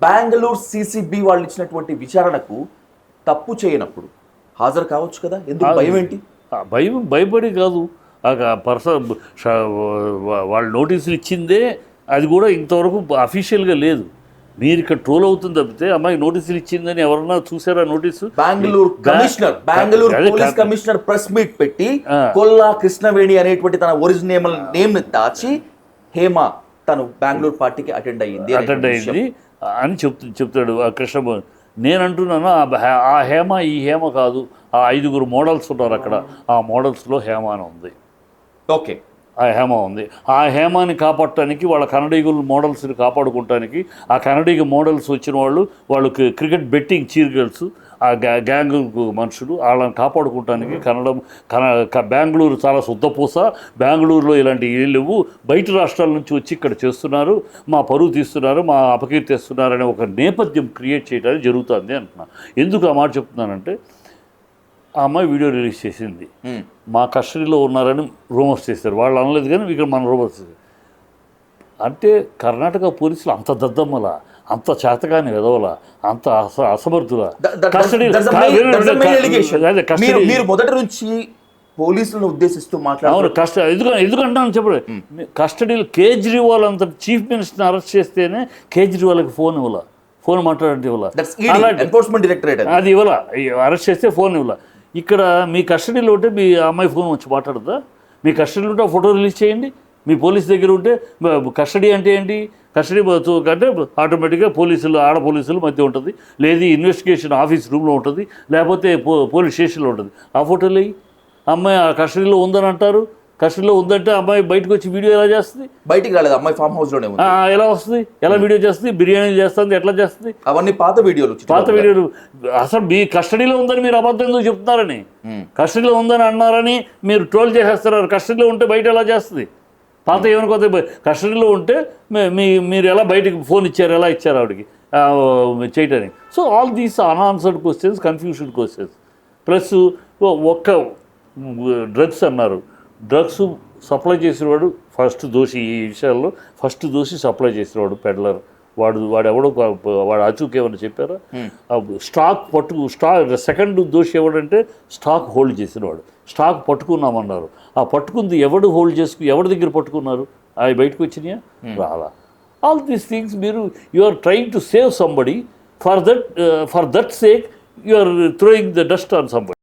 Bengaluru CCB వాళ్ళు ఇచ్చినటువంటి విచారణకు తప్పు చేయనప్పుడు హాజరు కావచ్చు కదా, ఎందుకు భయం ఏంటి? భయపడి కాదు, వాళ్ళు నోటీసులు ఇచ్చిందే, అది కూడా ఇంతవరకు అఫీషియల్గా లేదు. మీరు ఇక్కడ ట్రోల్ అవుతుంది తప్పితే అమ్మాయి నోటీసులు ఇచ్చిందని ఎవరన్నా చూసారా? Notice Bengaluru police commissioner press meet పెట్టి కొల్లా కృష్ణవేణి అనేటువంటి తన ఒరిజినల్ నేమ్ ని దాచి హేమ తను బెంగళూరు పార్టీకి అటెండ్ అయ్యింది అని చెప్తాడు కృష్ణ. నేను అంటున్నాను ఆ హేమ ఈ హేమ కాదు, ఆ 5 మోడల్స్ ఉన్నారు అక్కడ, ఆ మోడల్స్లో హేమ అని ఉంది. ఓకే, ఆ హేమ ఉంది. ఆ హేమాని కాపాడటానికి, వాళ్ళ కన్నడీగుల మోడల్స్ని కాపాడుకోవటానికి, ఆ కన్నడీగ మోడల్స్ వచ్చిన వాళ్ళకి క్రికెట్ బెట్టింగ్ చీర్ గర్ల్స్, ఆ గ్యాంగ్ మనుషులు, వాళ్ళని కాపాడుకోవటానికి బెంగళూరు చాలా శుద్ధపూస, బెంగళూరులో ఇలాంటి లేవు, బయట రాష్ట్రాల నుంచి వచ్చి ఇక్కడ చేస్తున్నారు, మా పరువు తీస్తున్నారు, మా అపకీర్తిస్తున్నారు అనే ఒక నేపథ్యం క్రియేట్ చేయడానికి జరుగుతుంది అంటున్నా. ఎందుకు ఆ మాట చెప్తున్నానంటే, ఆ అమ్మాయి వీడియో రిలీజ్ చేసింది, మా కస్టడీలో ఉన్నారని రూమర్స్ చేశారు. వాళ్ళు అనలేదు కానీ ఇక్కడ మన రూమర్స్ చేశారు. అంటే కర్ణాటక పోలీసులు అంత దద్దమ్మలా, అంత చేతగాని వెదవలా, అంత అసమర్థులా? మీరు మొదటి నుంచి పోలీసులను ఉద్దేశిస్తూ మాట్లాడారు. ఎందుకంటాను చెప్పండి, కస్టడీలో కేజ్రీవాల్ అంత చీఫ్ మినిస్టర్ని అరెస్ట్ చేస్తేనే కేజ్రీవాల్కి ఫోన్ మాట్లాడంటే ఇవ్వాల, అది ఇవ్వాల, అరెస్ట్ చేస్తే ఫోన్ ఇవ్వాల. ఇక్కడ మీ కస్టడీలో ఉంటే మీ అమ్మాయి ఫోన్ వచ్చి మాట్లాడదా? మీ కస్టడీలో ఉంటే ఫోటో రిలీజ్ చేయండి. మీ పోలీస్ దగ్గర ఉంటే, కస్టడీ అంటే ఏంటి? కస్టడీ అంటే ఆటోమేటిక్గా ఆడ పోలీసులు మధ్య ఉంటుంది, లేదు ఇన్వెస్టిగేషన్ ఆఫీస్ రూమ్లో ఉంటుంది, లేకపోతే పోలీస్ స్టేషన్లో ఉంటుంది. ఆ ఫోటోలు అమ్మాయి ఆ కస్టడీలో ఉందని అంటారు. కస్టడీలో ఉందంటే అమ్మాయి బయటకు వచ్చి వీడియో ఎలా చేస్తుంది? బయటికి రాలేదు, అమ్మాయి ఫామ్ హౌస్లోనే ఉంది. ఎలా వస్తుంది? ఎలా వీడియో చేస్తుంది? బిర్యానీ చేస్తుంది, ఎట్లా చేస్తుంది? అవన్నీ పాత వీడియోలు. అసలు మీ కస్టడీలో ఉందని మీరు అబద్ధం ఎందుకు చెప్తున్నారని, కస్టడీలో ఉందని అన్నారని మీరు ట్రోల్ చేసేస్తున్నారు. కస్టడీలో ఉంటే బయట ఎలా చేస్తుంది? పాత ఏమనుకోతే కస్టడీలో ఉంటే మీరు ఎలా బయటకు ఫోన్ ఇచ్చారు, ఎలా ఇచ్చారు ఆవిడకి చేయటానికి? So all these unanswered questions, confusion questions. Plus ఒక్క డ్రగ్స్ అన్నారు, డ్రగ్స్ సప్లై చేసేవాడు ఫస్ట్ దోషి. ఈ విషయాల్లో ఫస్ట్ దోషి సప్లై చేసేవాడు పెడ్లర్. వాడెవడో వాడు అచూక్ ఏమన్నా చెప్పారా? స్టాక్ సెకండ్ దోషి ఎవడంటే స్టాక్ హోల్డ్ చేసినవాడు. స్టాక్ పట్టుకున్నామన్నారు. ఆ పట్టుకుంది ఎవడు హోల్డ్ ఎవరి దగ్గర పట్టుకున్నారు? అవి బయటకు వచ్చినాయా? రాలా. ఆల్ దీస్ థింగ్స్ మీరు you are trying to save somebody, for that sake you are throwing the dust on somebody.